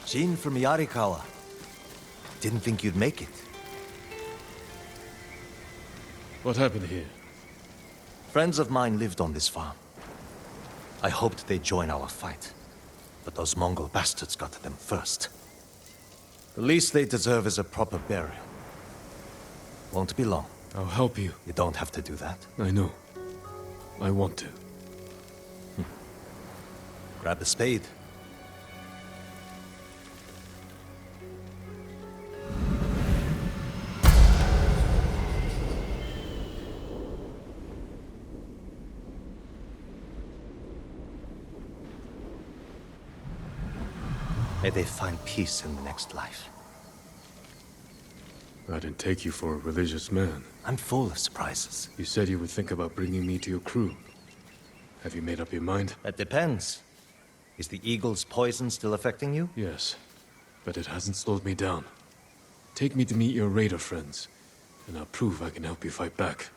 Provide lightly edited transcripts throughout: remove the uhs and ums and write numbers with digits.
Jin from Yarikawa. Didn't think you'd make it. What happened here? Friends of mine lived on this farm. I hoped they'd join our fight. But those Mongol bastards got to them first. The least they deserve is a proper burial. Won't be long. I'll help you. You don't have to do that. I know. I want to. Grab a spade. May they find peace in the next life. I didn't take you for a religious man. I'm full of surprises. You said you would think about bringing me to your crew. Have you made up your mind? That depends. Is the eagle's poison still affecting you? Yes, but it hasn't slowed me down. Take me to meet your raider friends, and I'll prove I can help you fight back.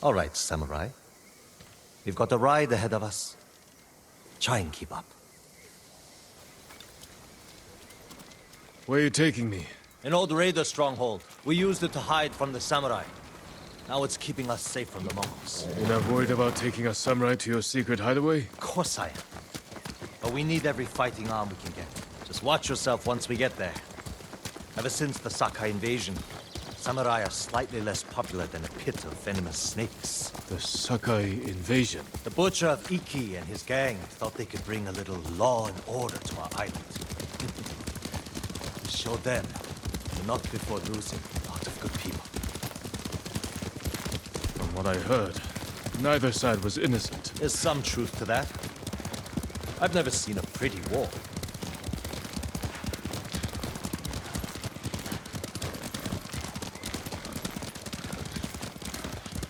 All right, samurai. We've got a ride ahead of us. Try and keep up. Where are you taking me? An old raider stronghold. We used it to hide from the samurai. Now it's keeping us safe from the Mongols. You're not worried about taking a samurai to your secret hideaway? Of course I am. But we need every fighting arm we can get. Just watch yourself once we get there. Ever since the Sakai invasion, samurai are slightly less popular than a pit of venomous snakes. The Sakai invasion? The butcher of Iki and his gang thought they could bring a little law and order to our island. We showed them, but not before losing a lot of good people. From what I heard, neither side was innocent. There's some truth to that. I've never seen a pretty war.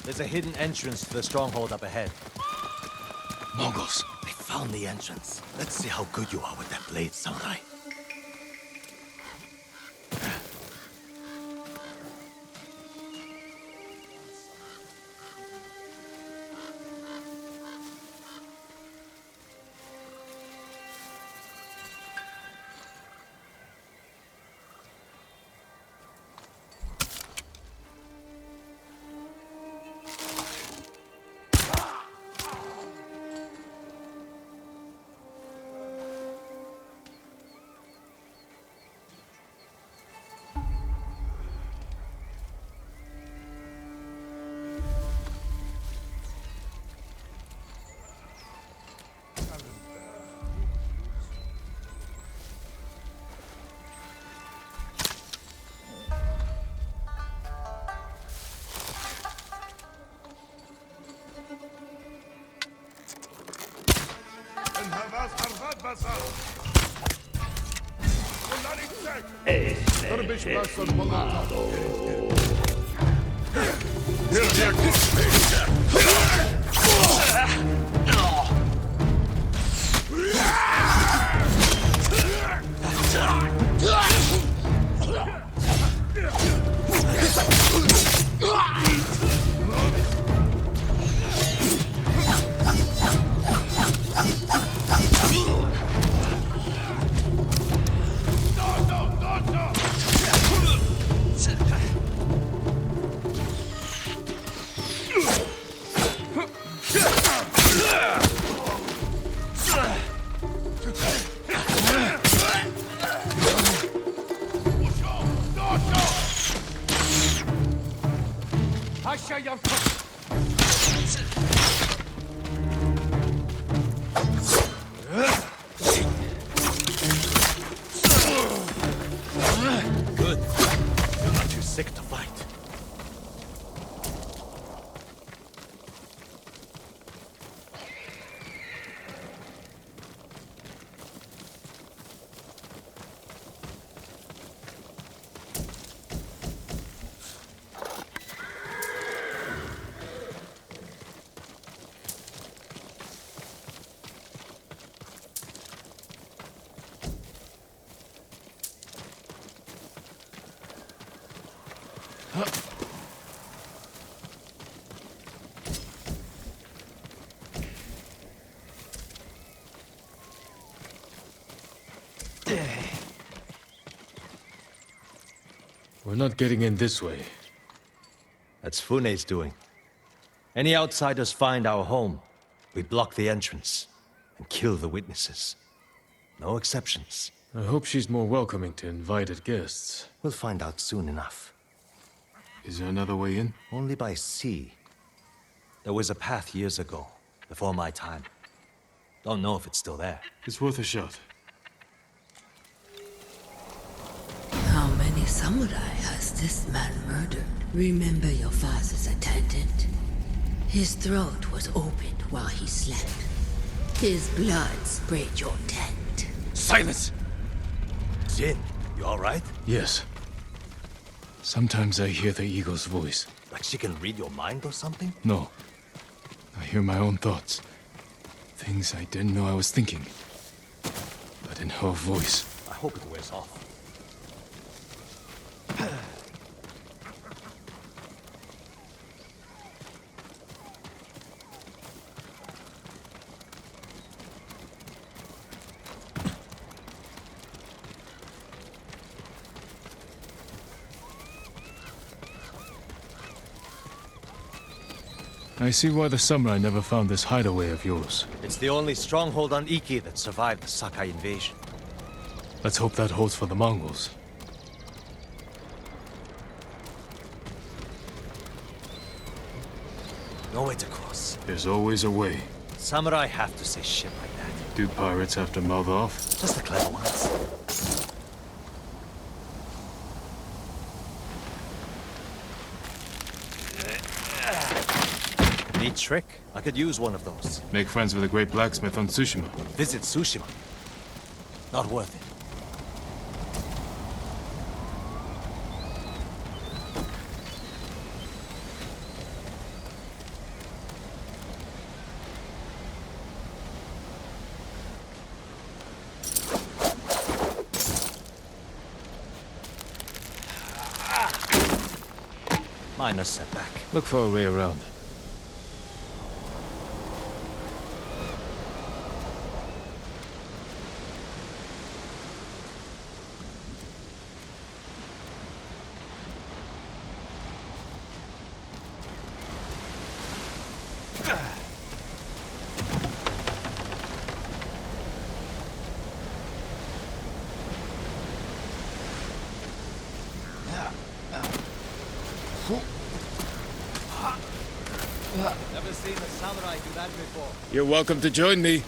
There's a hidden entrance to the stronghold up ahead. Mongols, they found the entrance. Let's see how good you are with that blade, samurai. Good. You're not too sick to fight. We're not getting in this way. That's Fune's doing. Any outsiders find our home, we block the entrance and kill the witnesses. No exceptions. I hope she's more welcoming to invited guests. We'll find out soon enough. Is there another way in? Only by sea. There was a path years ago, before my time. Don't know if it's still there. It's worth a shot. How many samurai has this man murdered? Remember your father's attendant? His throat was opened while he slept. His blood sprayed your tent. Silence! Jin, you alright? Yes. Sometimes I hear the eagle's voice. Like she can read your mind or something? No. I hear my own thoughts. Things I didn't know I was thinking. But in her voice. I hope it wears off. I see why the samurai never found this hideaway of yours. It's the only stronghold on Iki that survived the Sakai invasion. Let's hope that holds for the Mongols. No way to cross. There's always a way. Samurai have to say shit like that. Do pirates have to mouth off? Just the clever ones. Neat trick. I could use one of those. Make friends with a great blacksmith on Tsushima. Visit Tsushima. Not worth it. Minor setback. Look for a way around. Never seen a samurai do that before. You're welcome to join me.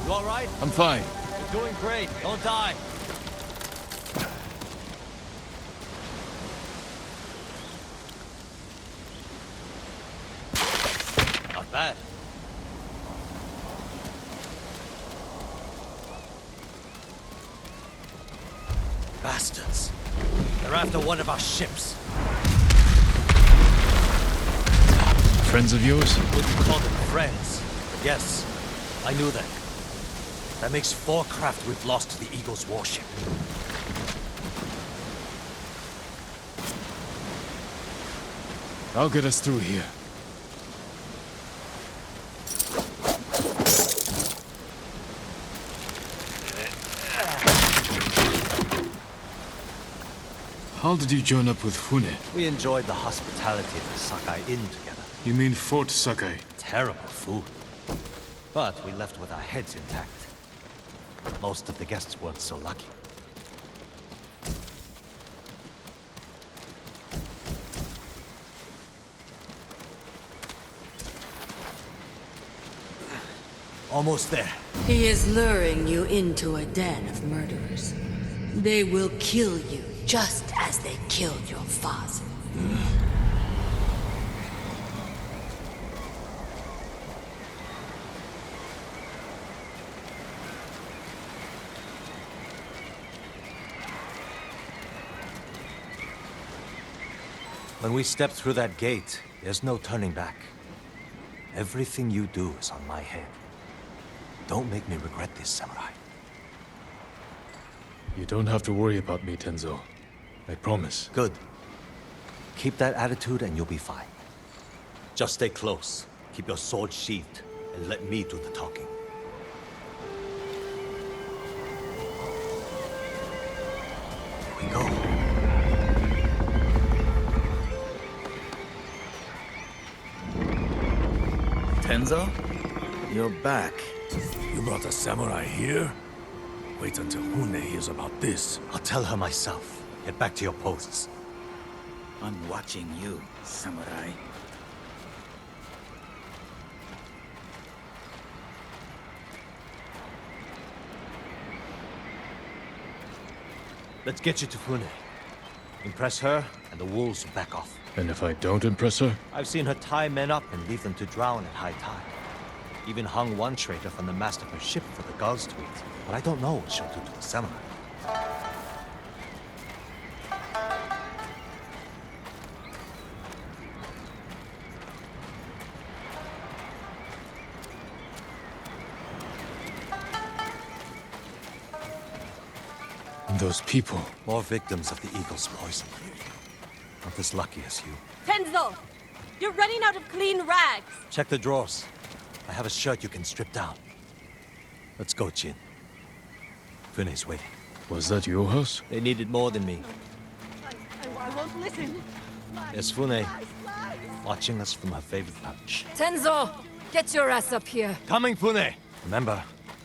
You alright? I'm fine. You're doing great. Don't die. Not bad. Bastards. They're after one of our ships. Friends of yours? Wouldn't call them friends. But yes, I knew them. That makes 4 craft we've lost to the Eagle's warship. I'll get us through here. How did you join up with Fune? We enjoyed the hospitality of the Sakai Inn together. You mean Fort Sakai? Terrible food. But we left with our heads intact. Most of the guests weren't so lucky. Almost there. He is luring you into a den of murderers. They will kill you just as they killed your father. When we step through that gate, there's no turning back. Everything you do is on my head. Don't make me regret this, samurai. You don't have to worry about me, Tenzo. I promise. Good. Keep that attitude and you'll be fine. Just stay close, keep your sword sheathed, and let me do the talking. Here we go. Tenzo? You're back. You brought a samurai here? Wait until Hune hears about this. I'll tell her myself. Get back to your posts. I'm watching you, samurai. Let's get you to Fune. Impress her, and the wolves will back off. And if I don't impress her? I've seen her tie men up and leave them to drown at high tide. Even hung one traitor from the mast of her ship for the gulls to eat. But I don't know what she'll do to the samurai. And those people. More victims of the eagle's poison. Not as lucky as you. Tenzo! You're running out of clean rags! Check the drawers. I have a shirt you can strip down. Let's go, Jin. Fune's waiting. Was that your house? They needed more than me. I won't listen. There's Fune, watching us from her favorite pouch. Tenzo! Get your ass up here! Coming, Fune! Remember,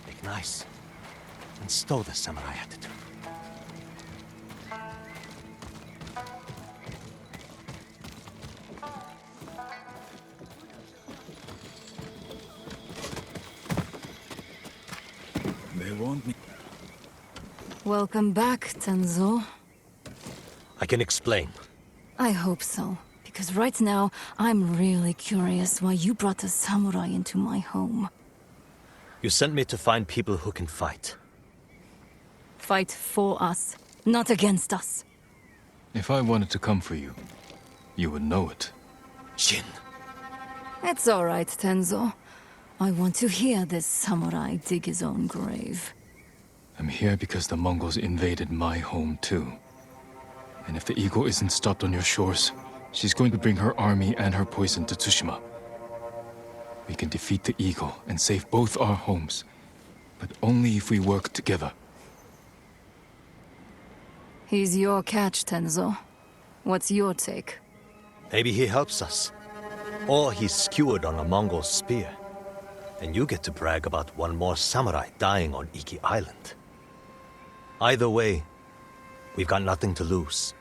make nice. And stow the samurai attitude. They want me. Welcome back, Tenzo. I can explain. I hope so. Because right now, I'm really curious why you brought a samurai into my home. You sent me to find people who can fight. Fight for us, not against us. If I wanted to come for you, you would know it. Jin. It's all right, Tenzo. I want to hear this samurai dig his own grave. I'm here because the Mongols invaded my home too. And if the eagle isn't stopped on your shores, she's going to bring her army and her poison to Tsushima. We can defeat the eagle and save both our homes, but only if we work together. He's your catch, Tenzo. What's your take? Maybe he helps us. Or he's skewered on a Mongol spear. And you get to brag about one more samurai dying on Iki Island. Either way, we've got nothing to lose.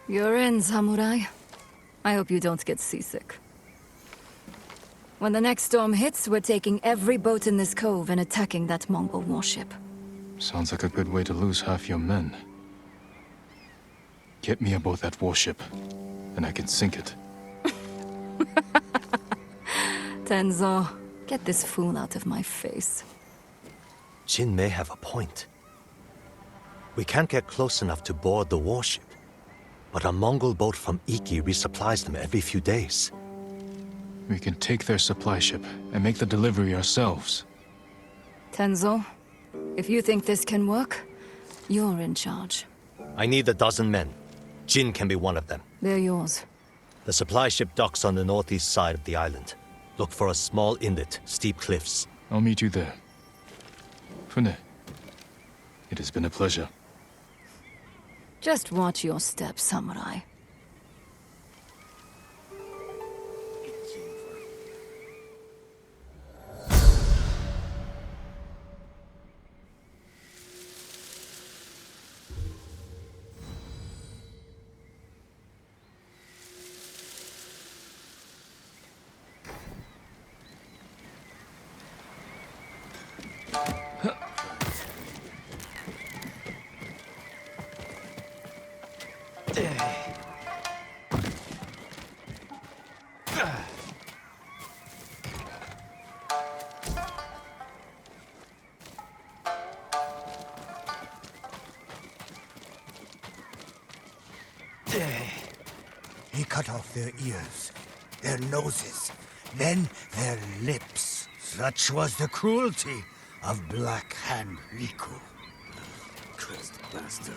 You're in, samurai. I hope you don't get seasick. When the next storm hits, we're taking every boat in this cove and attacking that Mongol warship. Sounds like a good way to lose half your men. Get me aboard that warship, and I can sink it. Tenzo, get this fool out of my face. Jin may have a point. We can't get close enough to board the warship. But a Mongol boat from Iki resupplies them every few days. We can take their supply ship and make the delivery ourselves. Tenzo, if you think this can work, you're in charge. I need a dozen men. Jin can be one of them. They're yours. The supply ship docks on the northeast side of the island. Look for a small inlet, steep cliffs. I'll meet you there. Fune, it has been a pleasure. Just watch your step, samurai. He cut off their ears, their noses, then their lips. Such was the cruelty of Black Hand Riku. Cursed bastard.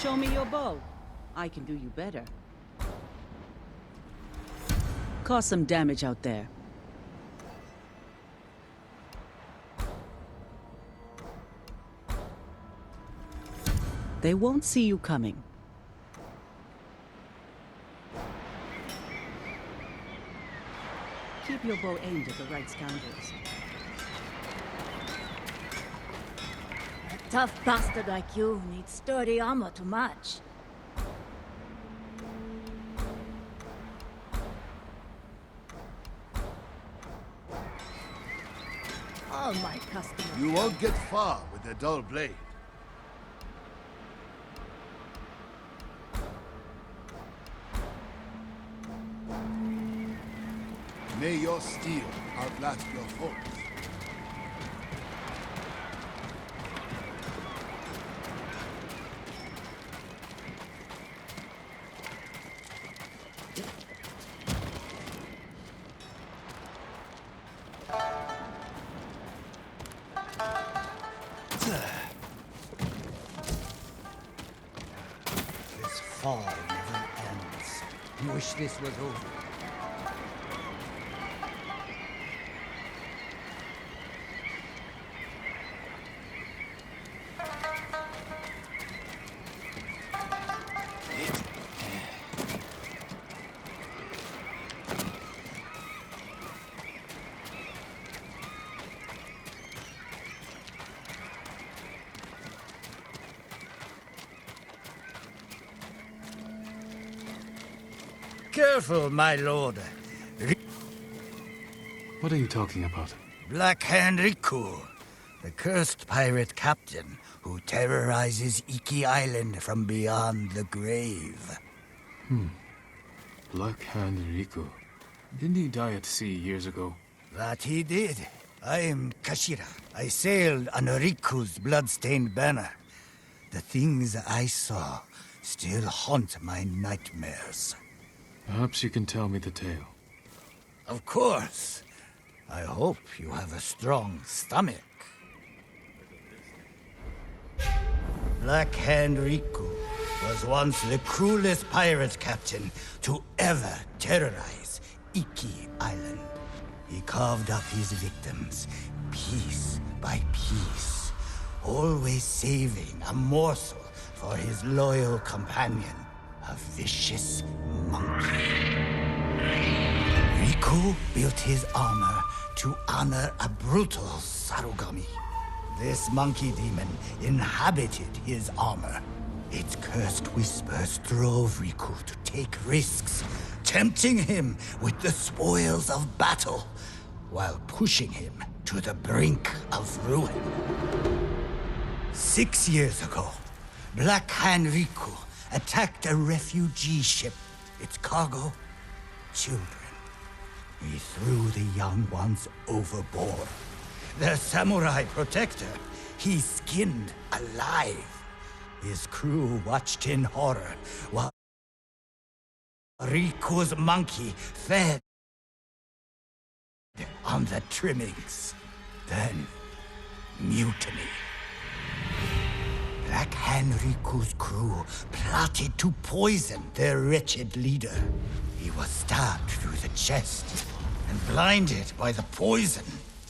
Show me your bow. I can do you better. Cause some damage out there. They won't see you coming. Keep your bow aimed at the right scoundrels. A tough bastard like you needs sturdy armor to match. all my customers. You won't get far with a dull blade. May your steel outlast your foes. This fall never ends. You wish this was over. Careful, my lord. What are you talking about? Black Hand Riku, the cursed pirate captain who terrorizes Iki Island from beyond the grave. Black Hand Riku. Didn't he die at sea years ago? That he did. I am Kashira. I sailed under Riku's blood-stained banner. The things I saw still haunt my nightmares. Perhaps you can tell me the tale. Of course. I hope you have a strong stomach. Black Hand Riku was once the cruelest pirate captain to ever terrorize Iki Island. He carved up his victims, piece by piece, always saving a morsel for his loyal companion, a vicious monkey. Riku built his armor to honor a brutal Sarugami. This monkey demon inhabited his armor. Its cursed whispers drove Riku to take risks, tempting him with the spoils of battle, while pushing him to the brink of ruin. 6 years ago, Black Hand Riku attacked a refugee ship. Its cargo, children. He threw the young ones overboard. Their samurai protector, he skinned alive. His crew watched in horror while Riku's monkey fed on the trimmings. Then, mutiny. Black Hand Riku's crew plotted to poison their wretched leader. He was stabbed through the chest and blinded by the poison.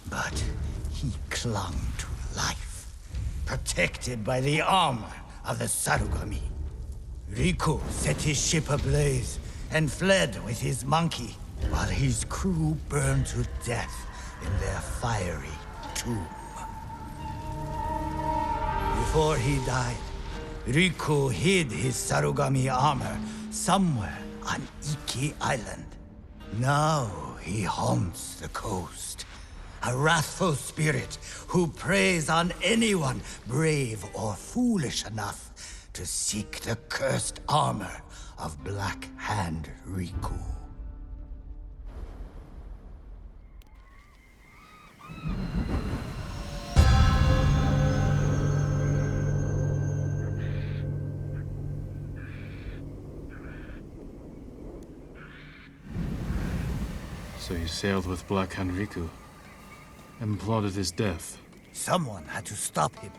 But he clung to life, protected by the armor of the Sarugami. Riku set his ship ablaze and fled with his monkey, while his crew burned to death in their fiery tomb. Before he died, Riku hid his Sarugami armor somewhere on Iki Island. Now he haunts the coast, a wrathful spirit who preys on anyone brave or foolish enough to seek the cursed armor of Black Hand Riku. So you sailed with Black Hand Riku and plotted his death. Someone had to stop him.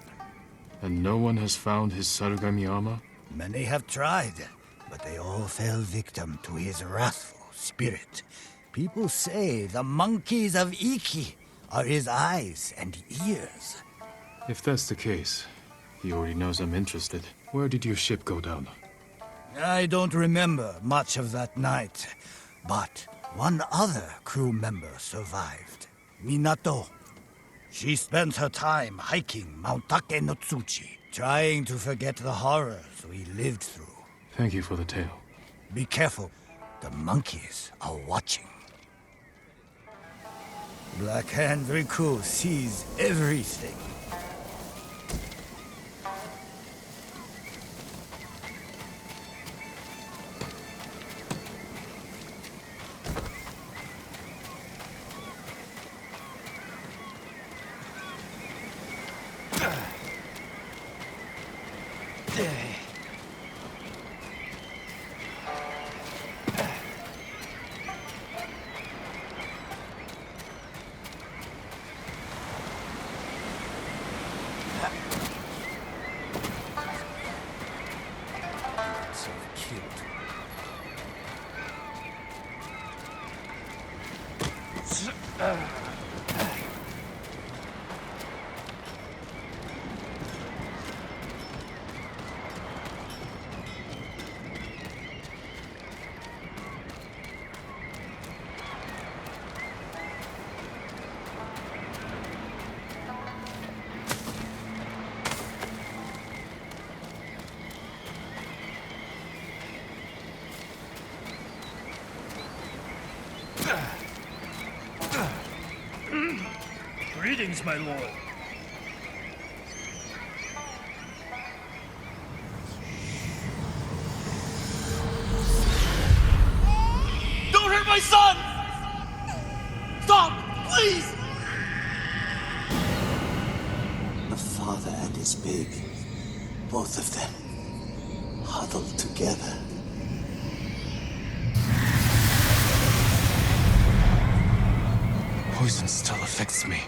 And no one has found his Sarugami armor? Many have tried, but they all fell victim to his wrathful spirit. People say the monkeys of Iki are his eyes and ears. If that's the case, he already knows I'm interested. Where did your ship go down? I don't remember much of that night, but one other crew member survived. Minato. She spent her time hiking Mount Take no Tsuchi, trying to forget the horrors we lived through. Thank you for the tale. Be careful. The monkeys are watching. Black Hand Riku sees everything. So cute. Greetings, my lord. Don't hurt my son! Stop! Please! The father and his baby, both of them, huddled together. Poison still affects me.